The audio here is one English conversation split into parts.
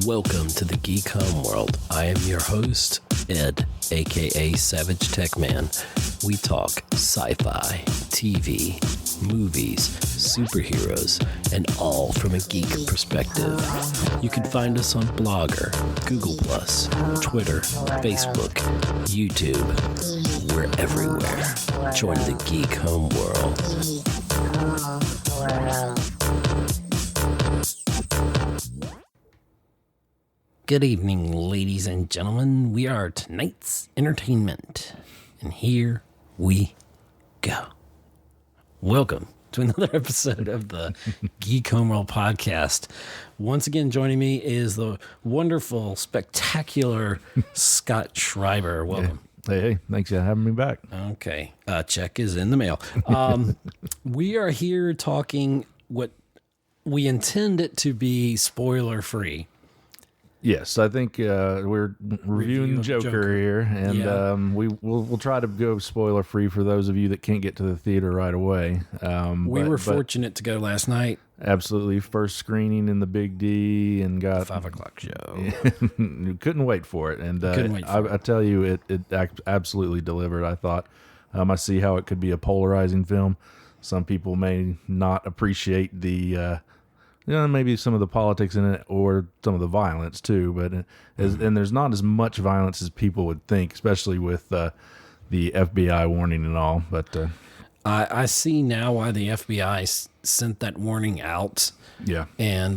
Welcome to the Geek Homeworld. I am your host, Ed, aka Savage Tech Man. We talk sci-fi, TV, movies, superheroes, and all from a geek perspective. You can find us on Blogger, Google+, Twitter, Facebook, YouTube. We're everywhere. Join the Geek Homeworld. Good evening, ladies and gentlemen. We are tonight's entertainment, and here we go. Welcome to another episode of the Geek Homeworld podcast. Once again, joining me is the wonderful, spectacular Scott Schreiber. Welcome. Hey, thanks for having me back. Okay, check is in the mail. We are here talking what we intend it to be spoiler-free. Yes, I think we're reviewing Joker here, and we'll try to go spoiler free for those of you that can't get to the theater right away. We were fortunate to go last night. Absolutely, first screening in the Big D, and got 5 o'clock show. Couldn't wait for it, and I tell you, it absolutely delivered. I thought I see how it could be a polarizing film. Some people may not appreciate the. Maybe some of the politics in it or some of the violence too, but and there's not as much violence as people would think, especially with the FBI warning and all. But I see now why the FBI sent that warning out. Yeah, and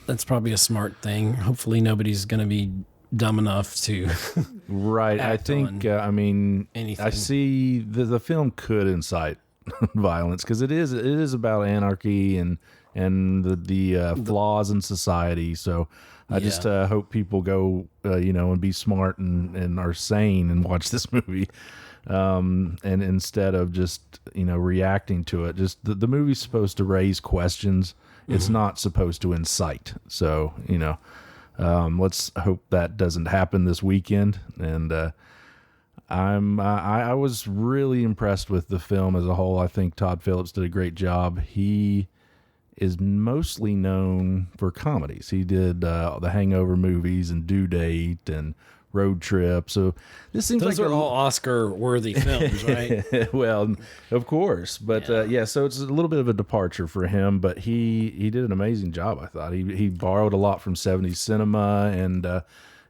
that's probably a smart thing. Hopefully, nobody's going to be dumb enough to. Right. I think. Anything. I see the film could incite violence because it is about anarchy and the flaws in society. So I just hope people go, and be smart and are sane and watch this movie. And instead of just, reacting to it, just the movie's supposed to raise questions. It's not supposed to incite. So, let's hope that doesn't happen this weekend. And, I was really impressed with the film as a whole. I think Todd Phillips did a great job. He is mostly known for comedies. He did the Hangover movies and Due Date and Road Trip. So this seems those like are all Oscar-worthy films, right? Well, of course, but so it's a little bit of a departure for him. But he did an amazing job. I thought he borrowed a lot from '70s cinema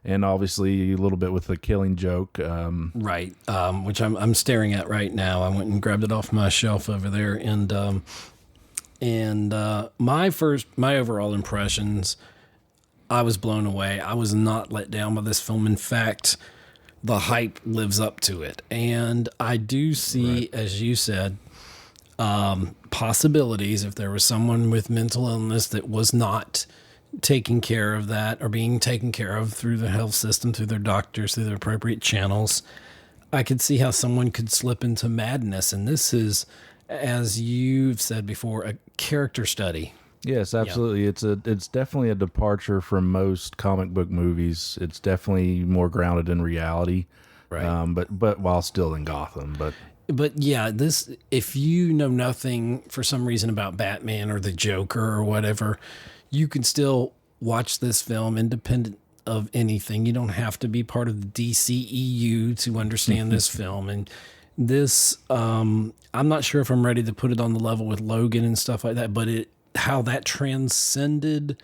and obviously a little bit with the Killing Joke, right? Which I'm staring at right now. I went and grabbed it off my shelf over there, and my overall impressions, I was blown away. I was not let down by this film. In fact, the hype lives up to it. And I do see, as you said, possibilities if there was someone with mental illness that was not taking care of that or being taken care of through the health system, through their doctors, through the appropriate channels. I could see how someone could slip into madness. And this is, as you've said before, a character study. Yes, absolutely. Yeah. It's definitely a departure from most comic book movies. It's definitely more grounded in reality, right? But while still in Gotham. But yeah, this, if you know nothing for some reason about Batman or the Joker or whatever, you can still watch this film independent of anything. You don't have to be part of the DCEU to understand this film. And this, I'm not sure if I'm ready to put it on the level with Logan and stuff like that, but how that transcended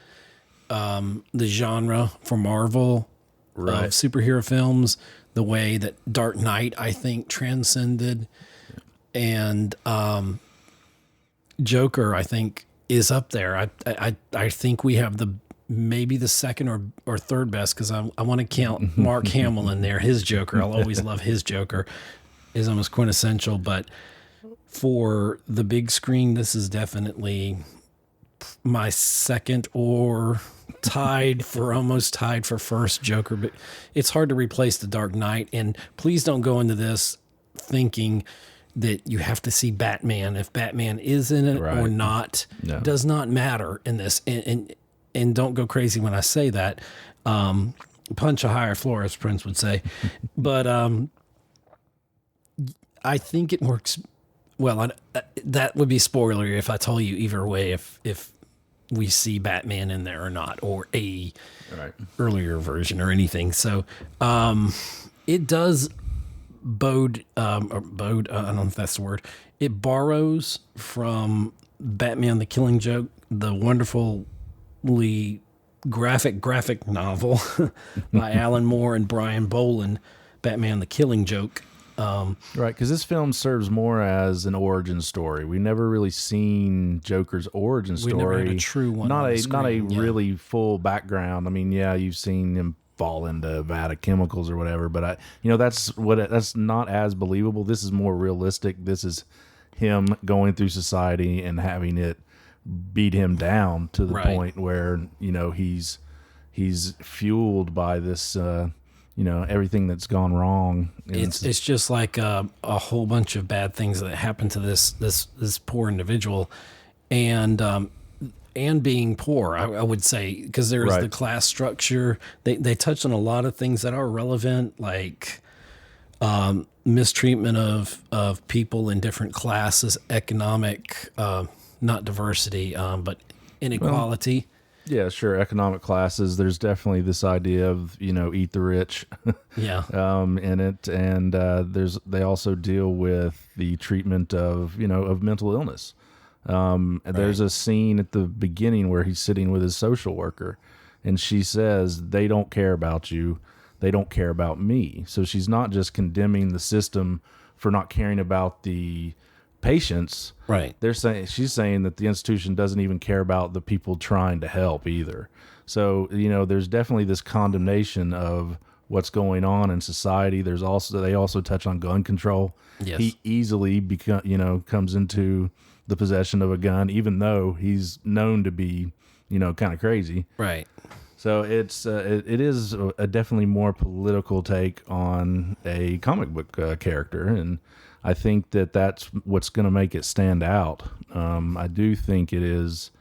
the genre for Marvel of superhero films, the way that Dark Knight, I think, transcended, and Joker, I think, is up there. I think we have maybe the second or third best, because I want to count Mark Hamill in there. His Joker, I'll always love his Joker, is almost quintessential. But for the big screen, this is definitely my second or almost tied for first Joker. But it's hard to replace the Dark Knight. And please don't go into this thinking that you have to see Batman. If Batman is in it or not, does not matter in this. And don't go crazy when I say that. Punch a higher floor, as Prince would say. But I think it works well. That would be spoilery if I told you either way. If we see Batman in there or not, or a Right. earlier version or anything. So it does bode, I don't know if that's the word. It borrows from Batman the Killing Joke, the wonderfully graphic novel by Alan Moore and Brian Boland, Batman the Killing Joke. Right, because this film serves more as an origin story. We never really seen Joker's origin story. We never had a true one. Not a really full background. I mean, yeah, you've seen him fall into a vat of chemicals or whatever, but that's not as believable. This is more realistic. This is him going through society and having it beat him down to the point where he's fueled by this. Everything that's gone wrong. It's just like a whole bunch of bad things that happen to this poor individual, and being poor, I would say, because there's the class structure. They touch on a lot of things that are relevant, like mistreatment of people in different classes, economic, not diversity, but inequality. Well, yeah, sure. Economic classes. There's definitely this idea of eat the rich. In it, and they also deal with the treatment of mental illness. There's a scene at the beginning where he's sitting with his social worker, and she says, "They don't care about you. They don't care about me." So she's not just condemning the system for not caring about the patients. Right. She's saying that the institution doesn't even care about the people trying to help either. So, there's definitely this condemnation of what's going on in society. They also touch on gun control. Yes. He easily comes into the possession of a gun, even though he's known to be, kind of crazy. Right. So it is a definitely more political take on a comic book character, and I think that's what's going to make it stand out. I do think it is.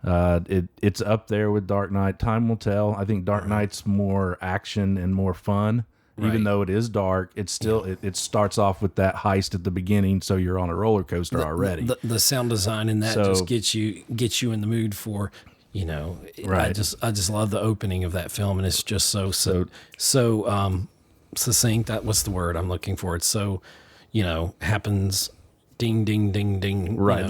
It's up there with Dark Knight. Time will tell. I think Dark Knight's more action and more fun. Even though it is dark, it's still it starts off with that heist at the beginning, so you're on a roller coaster already. The sound design in that just gets you in the mood for. I just love the opening of that film, and it's just so succinct. What's the word I'm looking for? It's so. Happens, ding, ding, ding, ding. Right.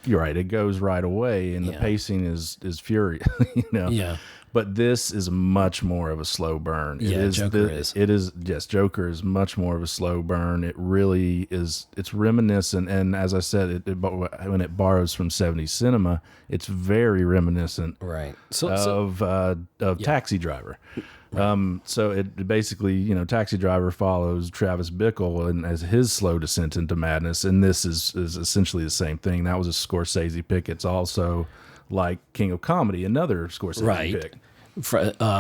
You're right. It goes right away, and the pacing is furious. Yeah. But this is much more of a slow burn. Joker is. It is. Yes, Joker is much more of a slow burn. It really is. It's reminiscent, and as I said, when it borrows from 70s cinema, it's very reminiscent. Right. Of Taxi Driver. So it basically, Taxi Driver follows Travis Bickle and as his slow descent into madness, and this is essentially the same thing. That was a Scorsese pick. It's also like King of Comedy, another Scorsese pick.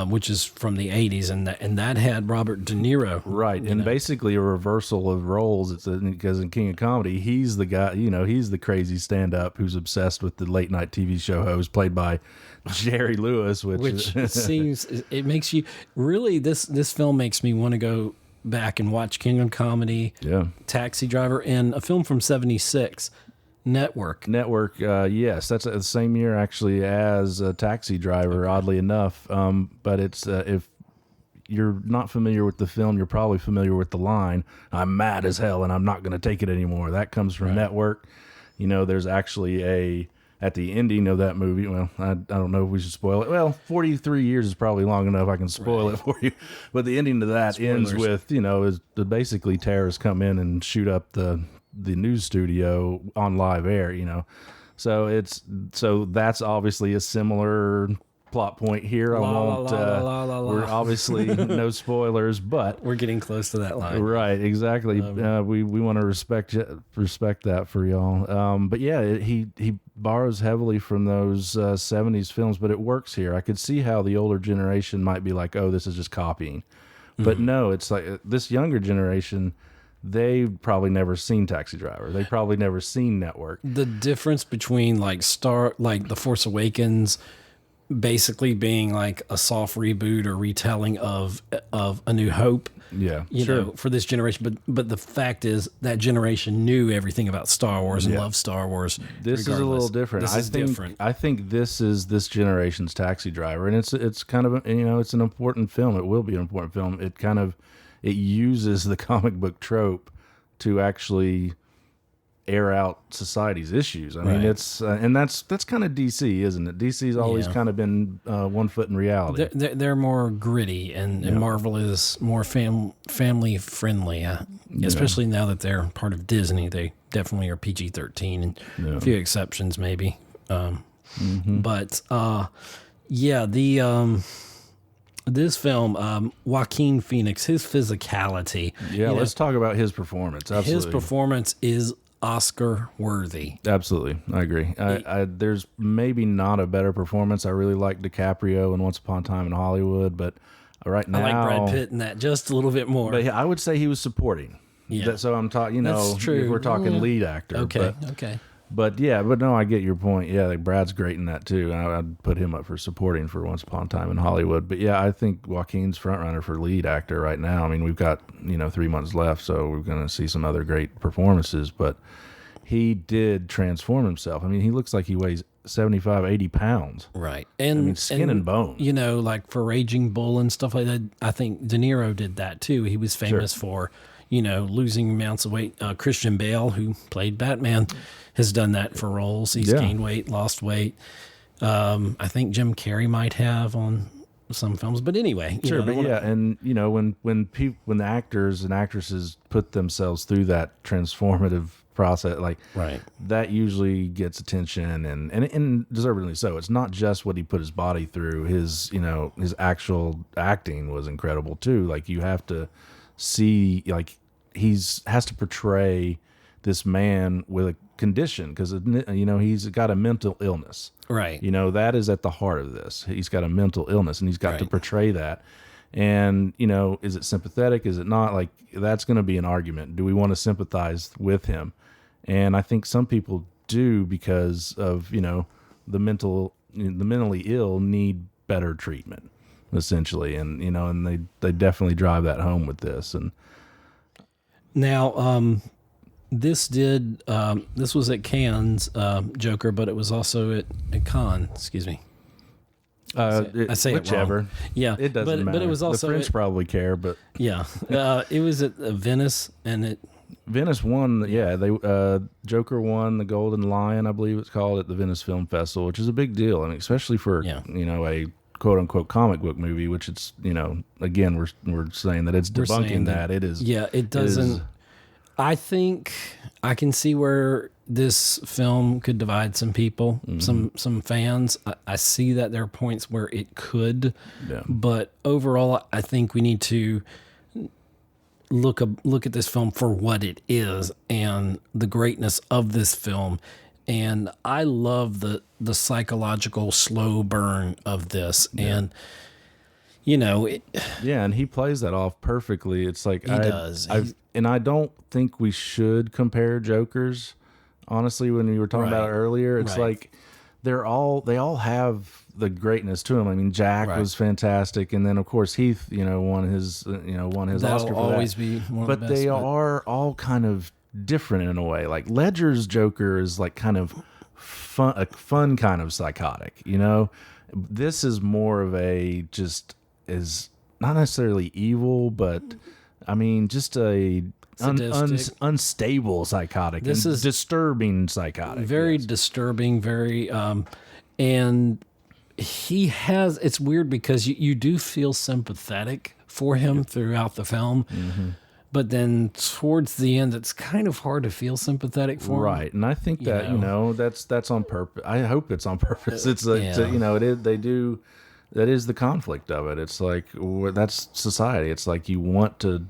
Which is from the 80s, and that had Robert De Niro. Right, and basically a reversal of roles. Because in King of Comedy, he's the guy, he's the crazy stand-up who's obsessed with the late-night TV show host, played by Jerry Lewis, which it makes you really, this film makes me want to go back and watch King of Comedy, Taxi Driver, and a film from 76, Network. Yes, that's the same year actually as Taxi Driver, oddly enough. But it's if you're not familiar with the film, you're probably familiar with the line, "I'm mad as hell and I'm not going to take it anymore." That comes from Network. There's actually at the ending of that movie, well, I don't know if we should spoil it. Well, 43 years is probably long enough. I can spoil it for you. But the ending to that ends with, is basically terrorists come in and shoot up the news studio on live air, So that's obviously a similar plot point here. We're obviously no spoilers, but we're getting close to that line. Right, exactly. We want to respect that for y'all. But yeah, he borrows heavily from those 70s films, but it works here. I could see how the older generation might be like, "Oh, this is just copying," but no, it's like this younger generation. They've probably never seen Taxi Driver. They've probably never seen Network. The difference between like The Force Awakens basically being like a soft reboot or retelling of A New Hope. Yeah, you know, for this generation. But the fact is that generation knew everything about Star Wars and loved Star Wars. This is a little different. I think this is this generation's Taxi Driver, and it's kind of, you know, it's an important film. It will be an important film. It uses the comic book trope to actually air out society's issues. I mean, it's and that's kind of DC, isn't it? DC's always kind of been 1 foot in reality. They're more gritty, and Marvel is more family friendly, especially now that they're part of Disney. They definitely are PG-13, and a few exceptions maybe. But this film, Joaquin Phoenix, his physicality. Yeah, let's talk about his performance. Absolutely. His performance is Oscar worthy. Absolutely. I agree. There's maybe not a better performance. I really like DiCaprio in Once Upon a Time in Hollywood, but right now I like Brad Pitt in that just a little bit more. But I would say he was supporting. Yeah. So I'm talking, you know, that's true. If we're talking lead actor. Okay. But no, I get your point. Yeah, like Brad's great in that too. I'd put him up for supporting for Once Upon a Time in Hollywood. But yeah, I think Joaquin's front runner for lead actor right now. I mean, we've got 3 months left, so we're going to see some other great performances. But he did transform himself. I mean, he looks like he weighs 75, 80 pounds. Right. And I mean, skin and bone. You know, like for Raging Bull and stuff like that. I think De Niro did that too. He was famous for, losing amounts of weight. Christian Bale, who played Batman, has done that for roles. He's gained weight, lost weight. I think Jim Carrey might have on some films, but anyway. And when the actors and actresses put themselves through that transformative process, that usually gets attention, and deservedly so. It's not just what he put his body through. His actual acting was incredible too. Like, you have to see, like, has to portray this man with a condition, because he's got a mental illness, right? That is at the heart of this. He's got a mental illness, and he's got to portray that. And is it sympathetic, is it not? Like, that's going to be an argument. Do we want to sympathize with him? And I think some people do, because of the mentally ill need better treatment, essentially. And and they definitely drive that home with this. And now this was at Cannes, Joker, but it was also at Cannes. Excuse me. I say whichever. It wrong. Yeah, it doesn't matter. But it was also the French probably care, but it was at Venice, and Venice won. Yeah, they Joker won the Golden Lion, I believe it's called, at the Venice Film Festival, which is a big deal. I mean, especially for a quote unquote comic book movie, which it's again we're saying that it's debunking that it is. Yeah, it doesn't. I think I can see where this film could divide some people, some fans. I see that there are points where it could, but overall, I think we need to look at this film for what it is and the greatness of this film. And I love the psychological slow burn of this, and and he plays that off perfectly. It's like he does. And I don't think we should compare Jokers. Honestly, when we were talking about it earlier, it's like they all have the greatness to them. I mean, Jack was fantastic, and then of course Heath, won his Oscar for always that. Be one but of the best, they are all kind of different in a way. Like Ledger's Joker is like kind of a fun kind of psychotic. This is more of is not necessarily evil, but I mean, just a unstable psychotic. This is disturbing psychotic. Very disturbing, very, and he has, it's weird because you do feel sympathetic for him throughout the film, but then towards the end, it's kind of hard to feel sympathetic for him. Right, and I think that, that's on purpose. I hope it's on purpose. It's like, that is the conflict of it. It's like, that's society. It's like you want to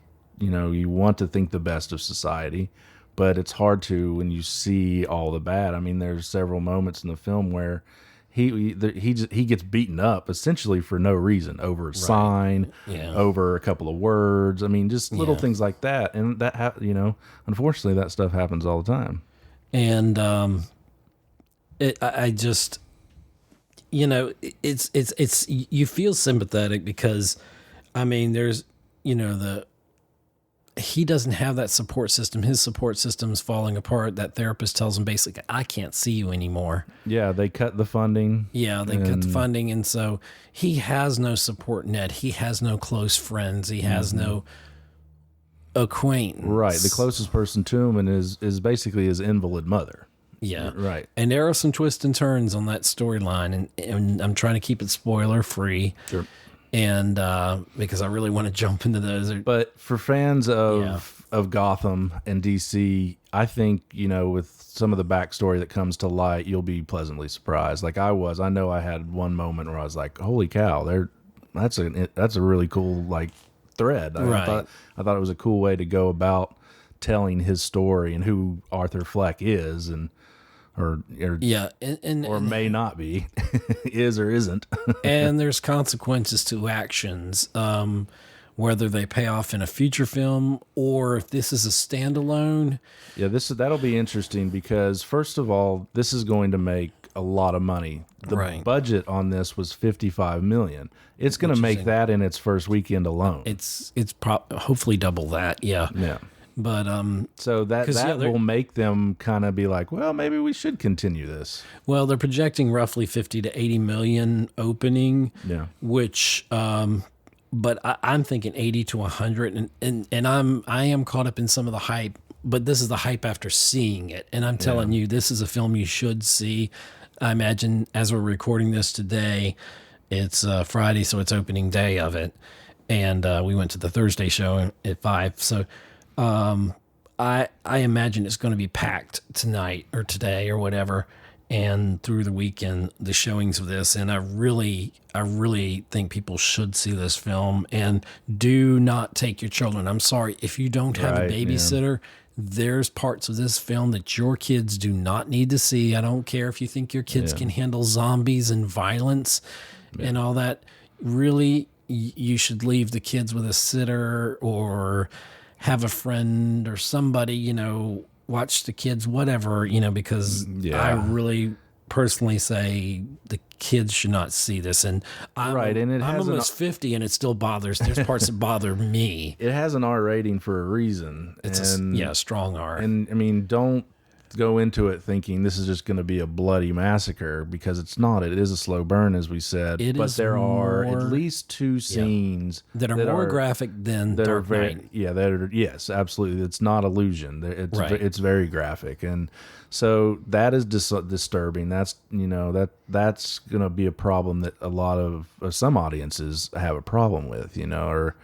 think the best of society, but it's hard to when you see all the bad. I mean, there's several moments in the film where he gets beaten up essentially for no reason, over a sign, over a couple of words. I mean, just little things like that. And that unfortunately that stuff happens all the time. And you know, it's you feel sympathetic because, I mean, there's, you know, he doesn't have that support system. His support system's falling apart. That therapist tells him basically, I can't see you anymore. Yeah, they cut the funding. Yeah, they cut the funding. And so he has no support net. He has no close friends. He has no acquaintance. Right. The closest person to him is basically his invalid mother. Yeah. Right. And there are some twists and turns on that storyline. And I'm trying to keep it spoiler free. Sure. And because I really want to jump into those. But for fans of Gotham and DC, I think, you know, with some of the backstory that comes to light, you'll be pleasantly surprised. Like I was. I know I had one moment where I was like, "Holy cow! That's a really cool like thread." Right. I thought it was a cool way to go about telling his story and who Arthur Fleck is, or may not be, is or isn't. And there's consequences to actions, whether they pay off in a future film or if this is a standalone. Yeah, that'll be interesting because first of all, this is going to make a lot of money. The budget on this was $55 million. It's going to make that in its first weekend alone. It's hopefully double that. Yeah. Yeah. But so that will make them kind of be like, well, maybe we should continue this. Well, they're projecting roughly 50 to 80 million opening. Yeah. Which but I'm thinking 80 to 100 and I am caught up in some of the hype, but this is the hype after seeing it. And I'm telling you, this is a film you should see. I imagine as we're recording this today, it's Friday, so it's opening day of it. And we went to the Thursday show at 5. So I imagine it's going to be packed tonight or today or whatever, and through the weekend, the showings of this. And I really think people should see this film, and do not take your children. I'm sorry, if you don't have a babysitter, there's parts of this film that your kids do not need to see. I don't care if you think your kids can handle zombies and violence and all that. Really, you should leave the kids with a sitter or have a friend or somebody, you know, watch the kids, whatever, you know, because I really personally say the kids should not see this. And I'm almost 50 and it still bothers. There's parts that bother me. It has an R rating for a reason. It's a strong R. And I mean, don't go into it thinking this is just going to be a bloody massacre, because it's not. It is a slow burn, as we said. But there are at least 2 scenes that are more graphic than Dark Knight. Yes, absolutely. It's not illusion. It's very graphic, and so that is disturbing. That's that's going to be a problem that a lot of some audiences have a problem with, or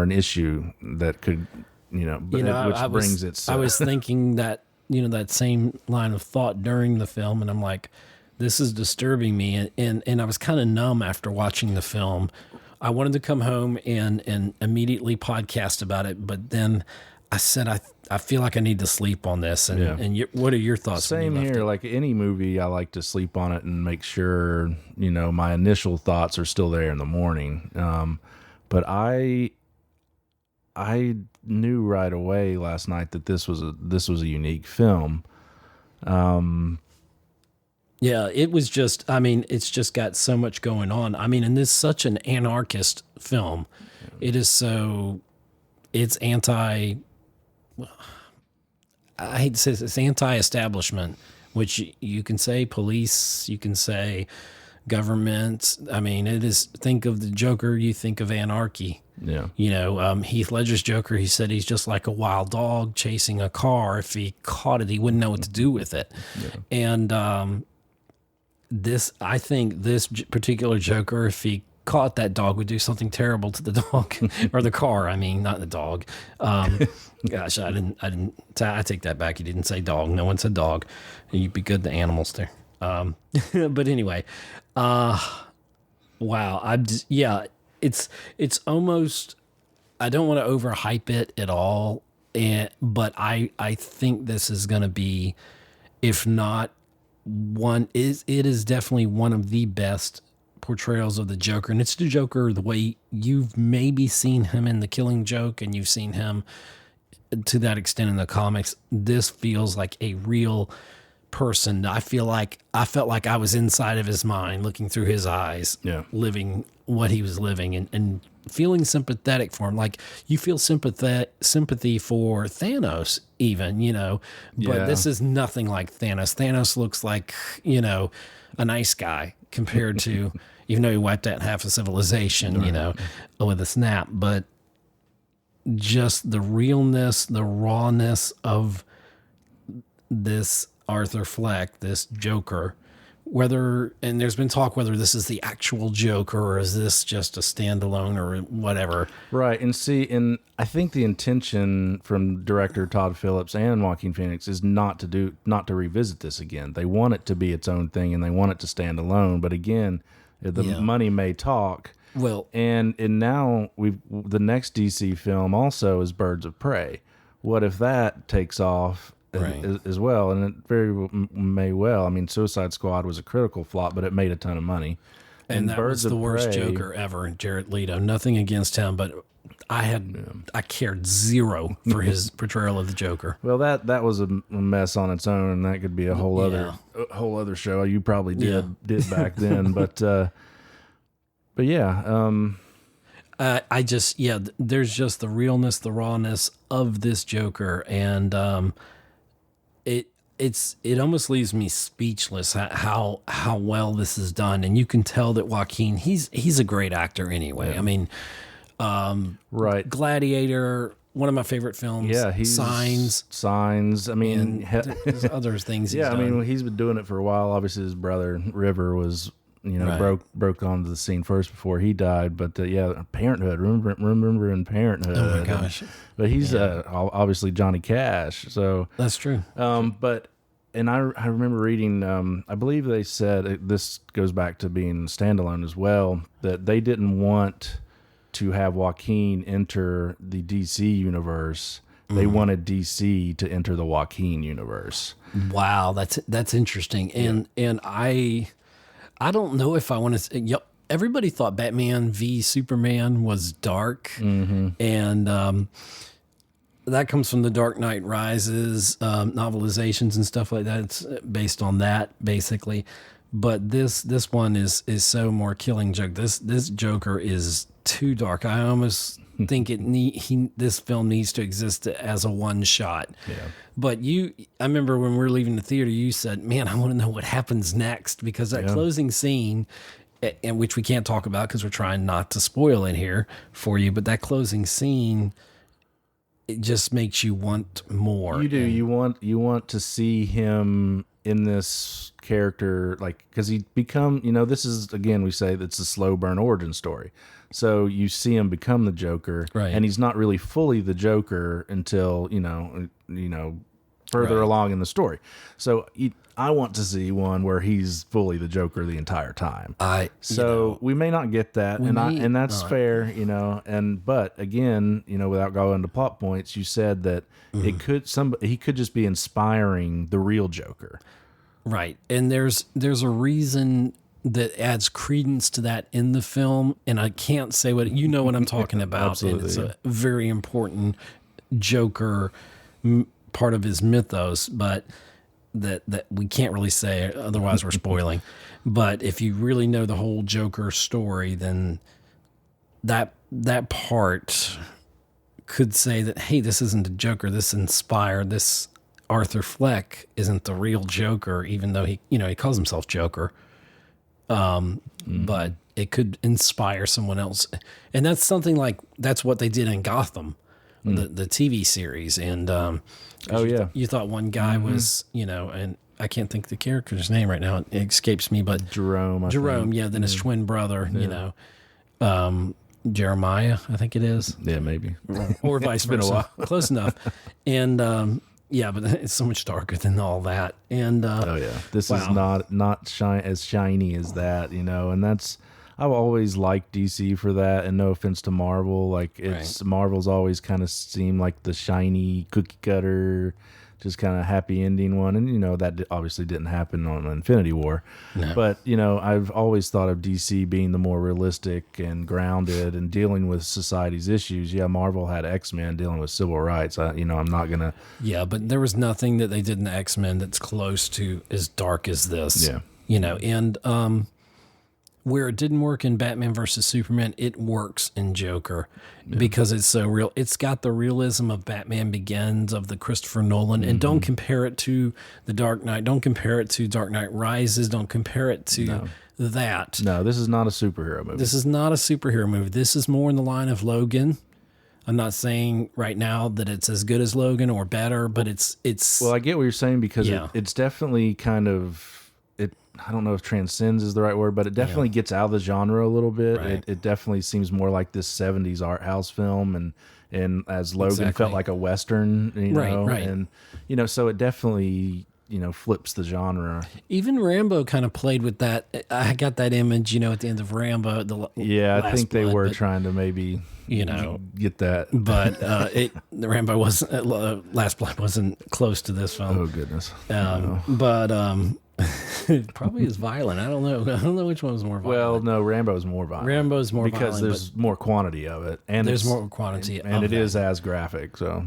an issue that could brings it. I was thinking that. That same line of thought during the film, and I'm like, this is disturbing me. And I was kind of numb after watching the film. I wanted to come home and immediately podcast about it, but then I said, I feel like I need to sleep on this. And what are your thoughts? Same here. Like any movie, I like to sleep on it and make sure, my initial thoughts are still there in the morning. But I knew right away last night that this was a unique film. It was just, it's just got so much going on. And this is such an anarchist film. It is it's I hate to say this, it's anti-establishment, which you can say police, you can say government. It is, think of the Joker, you think of anarchy. Yeah. Heath Ledger's Joker, he said he's just like a wild dog chasing a car. If he caught it, he wouldn't know what to do with it. Yeah. And I think this particular Joker, if he caught that dog, would do something terrible to the dog or the car. Not the dog. Gosh, I take that back. He didn't say dog. No one said dog. You'd be good to animals there. But anyway, wow. It's almost, I don't want to overhype it at all, but I think this is going to be, if not it is definitely one of the best portrayals of the Joker. And it's the Joker the way you've maybe seen him in The Killing Joke, and you've seen him to that extent in the comics. This feels like a real person. I felt like I was inside of his mind, looking through his eyes, living what he was living, and feeling sympathetic for him. Like, you feel sympathy for Thanos even, but this is nothing like Thanos. Thanos looks like, a nice guy compared to, even though he wiped out half a civilization, with a snap, but just the realness, the rawness of this Arthur Fleck, this Joker, and there's been talk whether this is the actual Joker or is this just a standalone or whatever. Right. And I think the intention from director Todd Phillips and Joaquin Phoenix is not to revisit this again. They want it to be its own thing and they want it to stand alone. But again, the money may talk. Well, and now the next DC film also is Birds of Prey. What if that takes off as well? And it very may well. I mean, Suicide Squad was a critical flop, but it made a ton of money. And that Birds was the worst Joker ever, Jared Leto. Nothing against him, but I cared zero for his portrayal of the Joker. Well, that was a mess on its own, and that could be a whole other show. You probably did back then, but yeah. There's just the realness, the rawness of this Joker, and it almost leaves me speechless how well this is done. And you can tell that Joaquin, he's a great actor anyway. I mean, Gladiator, one of my favorite films. Yeah, Signs. I mean, there's other things. I mean, he's been doing it for a while. Obviously, his brother River was, broke onto the scene first before he died. But Parenthood. Remember in Parenthood. Oh my gosh! But he's obviously Johnny Cash. So that's true. And I remember reading. I believe they said this goes back to being standalone as well. That they didn't want to have Joaquin enter the DC universe. They wanted DC to enter the Joaquin universe. Wow, that's interesting. And I don't know if I want to say, everybody thought Batman v Superman was dark. Mm-hmm. And that comes from the Dark Knight Rises novelizations and stuff like that. It's based on that, basically. But this one is so more Killing Joke. This Joker is too dark. I almost think this film needs to exist as a one shot. Yeah. But I remember when we were leaving the theater, you said, "Man, I want to know what happens next," because that closing scene, and which we can't talk about because we're trying not to spoil it here for you, but that closing scene, it just makes you want more. You do. You want to see him in this character, like, because he become, this is, again, we say that's a slow burn origin story. So you see him become the Joker, right, and he's not really fully the Joker until further along in the story. So I want to see one where he's fully the Joker the entire time. We may not get that, and that's fair, but again, without going into plot points, you said that he could just be inspiring the real Joker. Right. And there's a reason that adds credence to that in the film, and I can't say what what I'm talking about. Absolutely. And it's a very important Joker part of his mythos, but that we can't really say, otherwise we're spoiling. But if you really know the whole Joker story, then that part could say that, hey, this isn't a Joker, this inspired, this Arthur Fleck isn't the real Joker, even though he calls himself Joker. But it could inspire someone else. And that's something like, that's what they did in Gotham, the TV series. And, you thought one guy was, and I can't think of the character's name right now. It escapes me, but Jerome. Then his twin brother, Jeremiah, I think it is. Yeah, maybe. Or vice versa. Been a while. Close enough. And, but it's so much darker than all that. And this is not as shiny as that, and that's, I've always liked DC for that. And no offense to Marvel, Marvel's always kind of seemed like the shiny cookie cutter just kind of happy ending one. And, that obviously didn't happen on Infinity War. No. But, I've always thought of DC being the more realistic and grounded and dealing with society's issues. Yeah, Marvel had X-Men dealing with civil rights. I'm not going to... Yeah, but there was nothing that they did in the X-Men that's close to as dark as this. Yeah. And where it didn't work in Batman versus Superman, it works in Joker because it's so real. It's got the realism of Batman Begins, of the Christopher Nolan, and don't compare it to The Dark Knight. Don't compare it to Dark Knight Rises. Don't compare it to that. No, this is not a superhero movie. This is not a superhero movie. This is more in the line of Logan. I'm not saying right now that it's as good as Logan or better, but it's. Well, I get what you're saying because it's definitely kind of. I don't know if transcends is the right word, but it definitely gets out of the genre a little bit. Right. It definitely seems more like this 70s art house film, and as Logan felt like a Western, right. And, so it definitely, flips the genre. Even Rambo kind of played with that. I got that image, at the end of Rambo. I think they were trying to maybe, get that. But the Rambo wasn't, Last Blood wasn't close to this film. Oh, goodness. But, it probably is violent. I don't know which one was more violent. Well, no, Rambo's more violent. Rambo's more because violent. There's more quantity of it. And there's more quantity and it is as graphic. So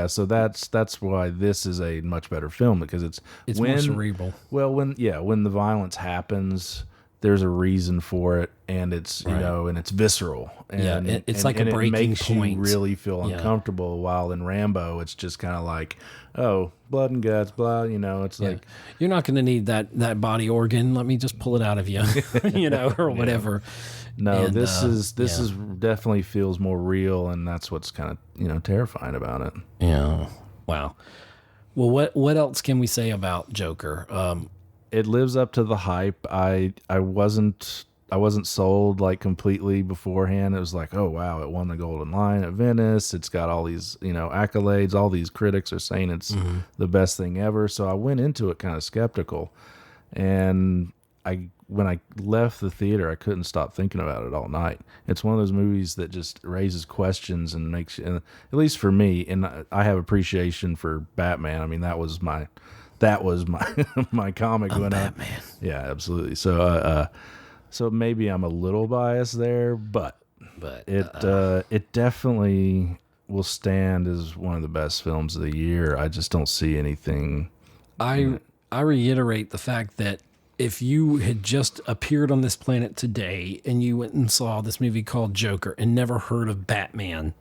so that's why this is a much better film because it's more cerebral. Well, when the violence happens, there's a reason for it, and it's and it's visceral. And it's like a breaking point. It makes you really feel uncomfortable. While in Rambo, it's just kind of like, oh, blood and guts, blah. It's like you're not going to need that body organ. Let me just pull it out of you, or whatever. No, and, this is definitely feels more real, and that's what's kind of terrifying about it. Yeah. Wow. Well, what else can we say about Joker? It lives up to the hype. I wasn't sold like completely beforehand. It was like, oh wow, it won the Golden Lion at Venice. It's got all these accolades. All these critics are saying it's the best thing ever. So I went into it kind of skeptical, and when I left the theater, I couldn't stop thinking about it all night. It's one of those movies that just raises questions and makes, at least for me, and I have appreciation for Batman. I mean, that was my my comic when Batman. Yeah, absolutely. So so maybe I'm a little biased there, but it definitely will stand as one of the best films of the year. I just don't see anything. I reiterate the fact that if you had just appeared on this planet today and you went and saw this movie called Joker and never heard of Batman,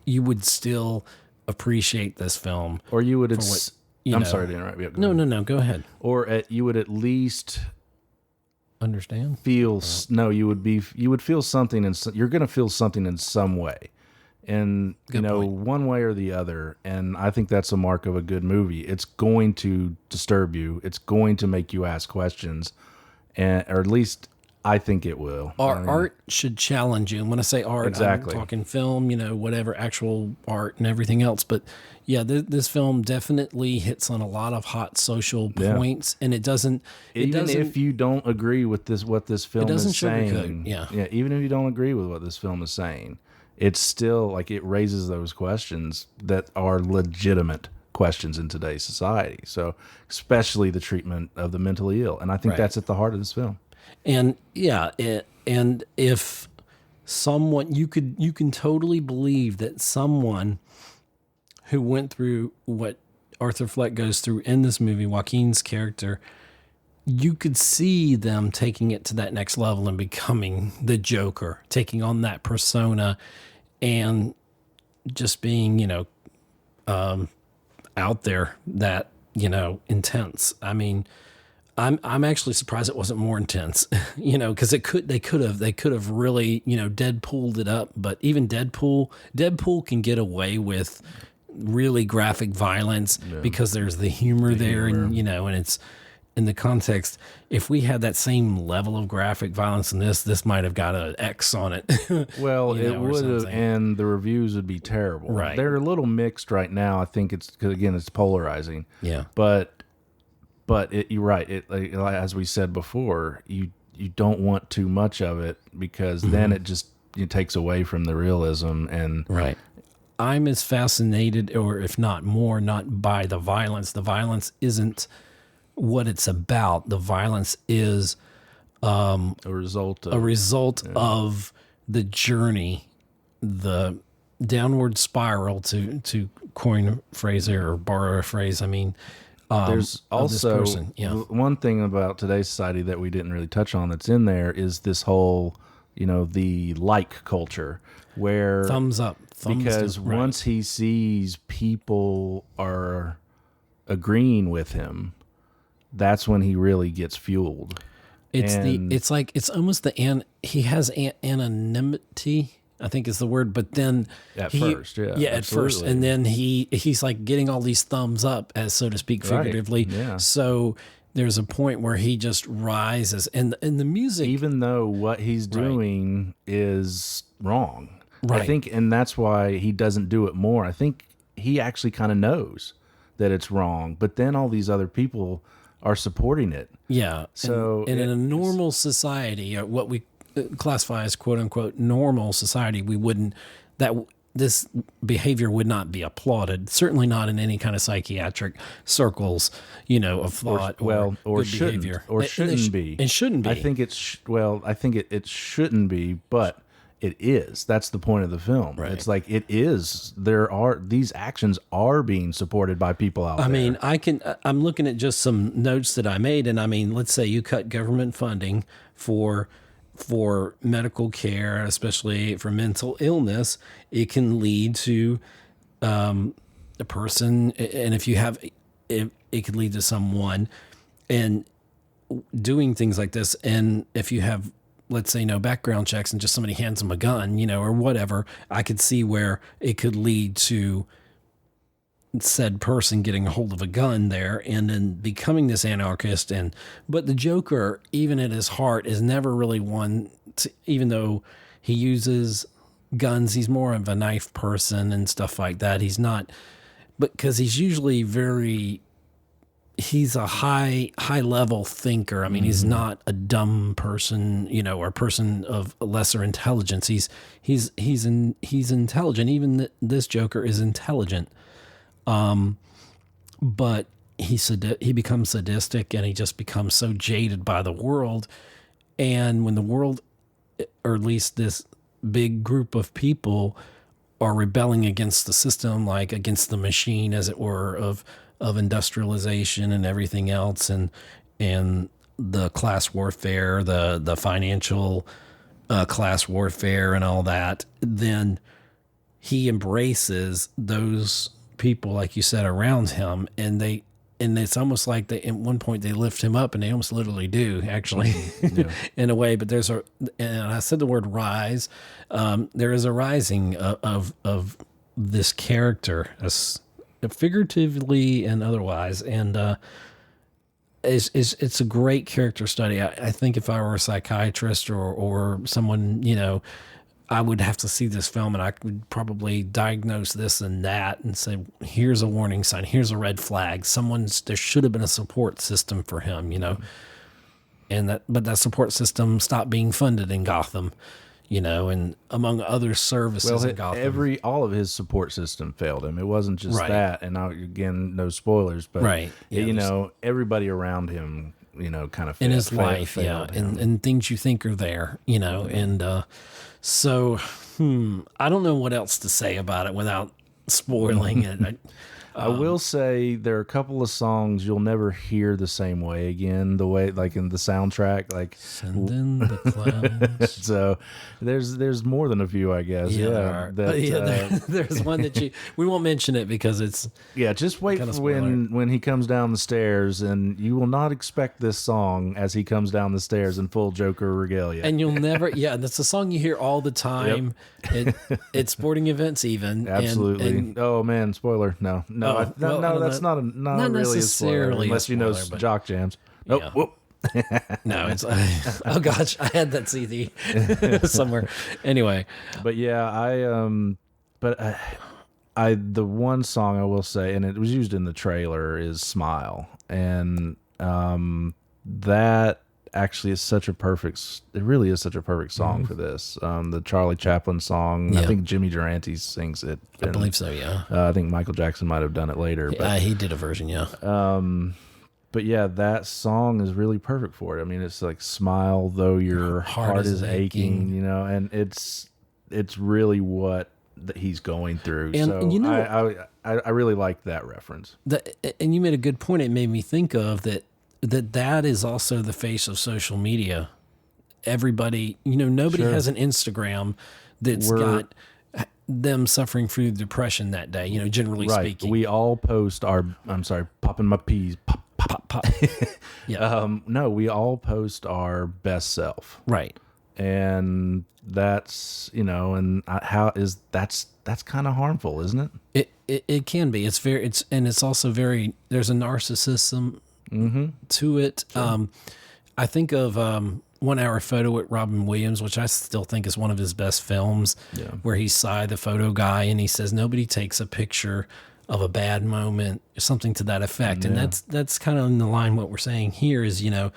you would still appreciate this film. Or you would I'm sorry to interrupt you. No, go ahead. Or you would at least understand. You would feel something, and you're going to feel something in some way, and good point. One way or the other. And I think that's a mark of a good movie. It's going to disturb you. It's going to make you ask questions, or at least I think it will. Art should challenge you. And when I say art, exactly. I'm talking film, whatever, actual art and everything else. But yeah, this film definitely hits on a lot of hot social points, and it doesn't. Even if you don't agree with what this film is saying, even if you don't agree with what this film is saying, it's still like it raises those questions that are legitimate questions in today's society. So, especially the treatment of the mentally ill, and I think that's at the heart of this film. And and if someone you can totally believe that someone who went through what Arthur Fleck goes through in this movie, Joaquin's character, you could see them taking it to that next level and becoming the Joker, taking on that persona and just being, out there, that, intense. I mean, I'm actually surprised it wasn't more intense, because they could have really, Deadpooled it up. But even Deadpool can get away with really graphic violence because there's the humor there, and and it's in the context. If we had that same level of graphic violence in this might have got an X on it. Well, it would have, and the reviews would be terrible. Right, they're a little mixed right now. I think it's because again it's polarizing. Yeah, but you're right. As we said before, you don't want too much of it because then it just takes away from the realism. And right. I'm as fascinated, or if not more, not by the violence. The violence isn't what it's about. The violence is a result of the journey, the downward spiral, to coin a phrase or borrow a phrase. I mean, there's also one thing about today's society that we didn't really touch on that's in there is this whole, the like culture, where thumbs up. Because once he sees people are agreeing with him, that's when he really gets fueled. It's almost he has anonymity, I think is the word, but then at first, and then he's like getting all these thumbs up, as so to speak, figuratively. Right. Yeah. So there's a point where he just rises, and the music, even though what he's doing is wrong. Right. I think, and that's why he doesn't do it more. I think he actually kind of knows that it's wrong, but then all these other people are supporting it. Yeah. So in a normal society, what we classify as quote unquote normal society, this behavior would not be applauded. Certainly not in any kind of psychiatric circles, of thought or good behavior. Or shouldn't be. It shouldn't be. I think I think it shouldn't be, but it is. That's the point of the film. Right. It's like it is. These actions are being supported by people out there. I mean, I'm looking at just some notes that I made, and I mean, let's say you cut government funding for medical care, especially for mental illness. It can lead to a person, and if it could lead to someone, and doing things like this. And if you have, let's say, no background checks and just somebody hands them a gun, or whatever, I could see where it could lead to said person getting a hold of a gun there and then becoming this anarchist. But the Joker, even at his heart, is never really one to, even though he uses guns, he's more of a knife person and stuff like that. He's not, but because he's usually he's a high level thinker. I mean, he's not a dumb person, or a person of lesser intelligence. He's intelligent. Even this Joker is intelligent. But he becomes sadistic, and he just becomes so jaded by the world. And when the world, or at least this big group of people, are rebelling against the system, like against the machine, as it were, of industrialization and everything else, and the class warfare, the financial class warfare and all that, then he embraces those people, like you said, around him, and it's almost like at one point they lift him up, and they almost literally do, actually, in a way. But and I said the word rise. There is a rising of this character, figuratively and otherwise, and it's a great character study. I think if I were a psychiatrist or someone, I would have to see this film, and I would probably diagnose this and that and say, here's a warning sign, here's a red flag. There should have been a support system for him, but that support system stopped being funded in Gotham, and among other services in Gotham. All of his support system failed him. It wasn't just that, and again, no spoilers, but everybody around him, kind of in his life, and things you think are there, and so I don't know what else to say about it without spoiling it. I will say there are a couple of songs you'll never hear the same way again, the way like in the soundtrack, like Send in the Clouds. So there's more than a few, I guess. Yeah, there's one that we won't mention it because it's just wait for when he comes down the stairs, and you will not expect this song as he comes down the stairs in full Joker regalia. And you'll never, that's a song you hear all the time at sporting events, even. Absolutely. Oh man, spoiler! No, that's not really a spoiler unless you know Jock Jams. Oh, yeah. Whoop. No, it's oh gosh, I had that CD somewhere. Anyway, but the one song I will say, and it was used in the trailer, is "Smile," and that actually is such a perfect. It really is such a perfect song for this. The Charlie Chaplin song. I think Jimmy Durante sings it. I believe so. Yeah. I think Michael Jackson might have done it later. But he did a version. Yeah. But yeah, that song is really perfect for it. I mean, it's like "Smile Though Your Heart Is Aching," you know, and it's really what he's going through. And so you know, I really like that reference. And you made a good point. It made me think of that is also the face of social media. Everybody, you know, nobody has an Instagram that's got them suffering through depression that day, you know, generally speaking. We all post popping my peas, pop. No, we all post our best self. Right. And that's, you know, and that's kind of harmful, isn't it? It can be. It's also very, there's a narcissism to it. Sure. I think of 1 Hour Photo with Robin Williams, which I still think is one of his best films, where he's Cy, the photo guy, and he says nobody takes a picture of a bad moment, something to that effect. And that's kind of in the line what we're saying here is, you know,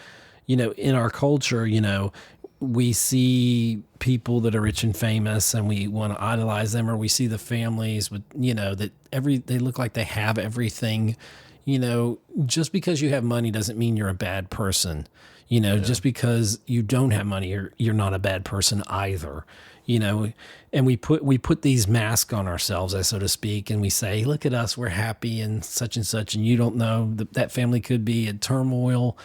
in our culture, you know, we see people that are rich and famous and we want to idolize them, or we see the families with, you know, that they look like they have everything. You know, just because you have money doesn't mean you're a bad person. You know, just because you don't have money, you're not a bad person either. You know, and we put these masks on ourselves, so to speak, and we say, look at us, we're happy and such, and you don't know that family could be in turmoil.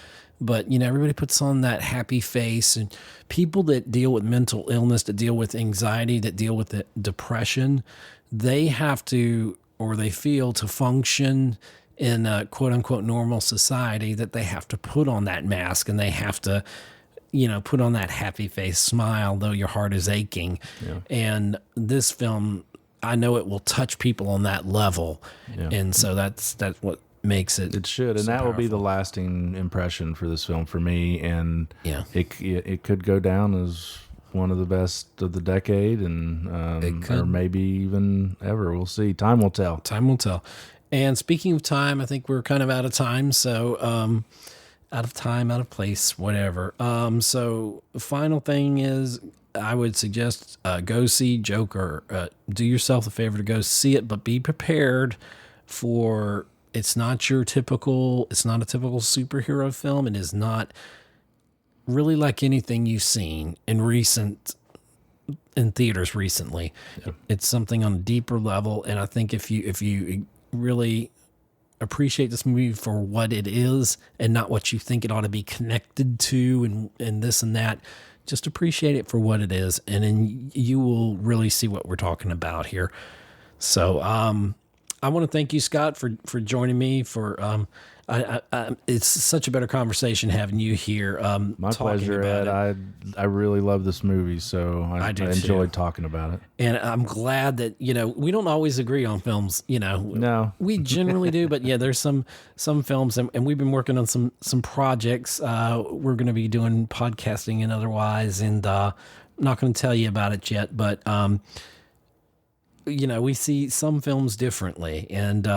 But, you know, everybody puts on that happy face, and people that deal with mental illness, that deal with anxiety, that deal with the depression, they have to, or they feel to function in a quote unquote normal society, that they have to put on that mask and they have to, you know, put on that happy face, smile though your heart is aching. Yeah. And this film, I know it will touch people on that level. Yeah. And so that's what makes it. It should, and that powerful. Will be the lasting impression for this film for me. And it could go down as one of the best of the decade, and or maybe even ever. We'll see. Time will tell. Time will tell. And speaking of time, I think we're kind of out of time. So out of time, out of place, whatever. So the final thing is, I would suggest go see Joker. Do yourself a favor to go see it, but be prepared for. It's not a typical superhero film. It is not really like anything you've seen in theaters recently. Yeah. It's something on a deeper level, and I think if you really appreciate this movie for what it is and not what you think it ought to be connected to and this and that, just appreciate it for what it is, and then you will really see what we're talking about here. So I want to thank you, Scott, for joining me. It's such a better conversation having you here. My pleasure, Ed. I really love this movie, so I enjoyed talking about it. And I'm glad that, you know, we don't always agree on films, you know. No. We generally do, but yeah, there's some films, and we've been working on some projects. We're going to be doing podcasting and otherwise, and I'm not going to tell you about it yet, but you know, we see some films differently, and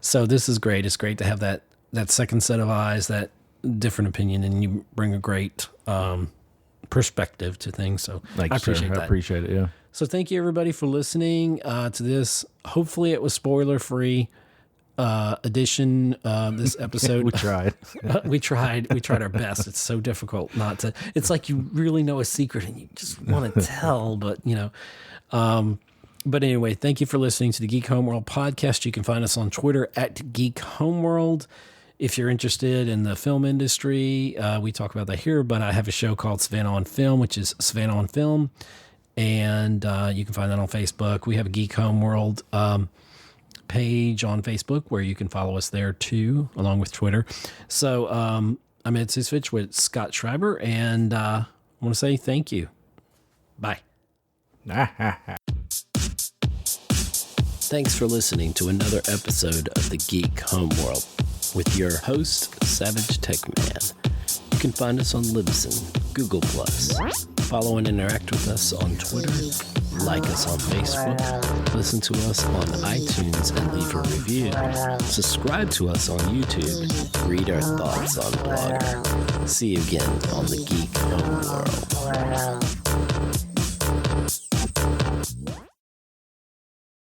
so this is great. It's great to have that second set of eyes, that different opinion, and you bring a great perspective to things. So I appreciate that. I appreciate it, yeah. So thank you, everybody, for listening to this. Hopefully it was spoiler-free edition this episode. We tried. We tried our best. It's so difficult not to. It's like you really know a secret and you just want to tell, but, you know. But anyway, thank you for listening to the Geek Homeworld podcast. You can find us on Twitter at Geek Homeworld. If you're interested in the film industry, we talk about that here, but I have a show called Savannah on Film, which is Savannah on Film, and you can find that on Facebook. We have a Geek Homeworld page on Facebook where you can follow us there too, along with Twitter. So I'm Ed Ciucevich with Scott Schreiber, and I want to say thank you. Bye. Thanks for listening to another episode of the Geek Homeworld with your host, Savage Tech Man. You can find us on Libsyn, Google+. Follow and interact with us on Twitter Like us on Facebook, listen to us on iTunes and leave a review, subscribe to us on YouTube, read our thoughts on Blogger. See you again on the Geek Homeworld.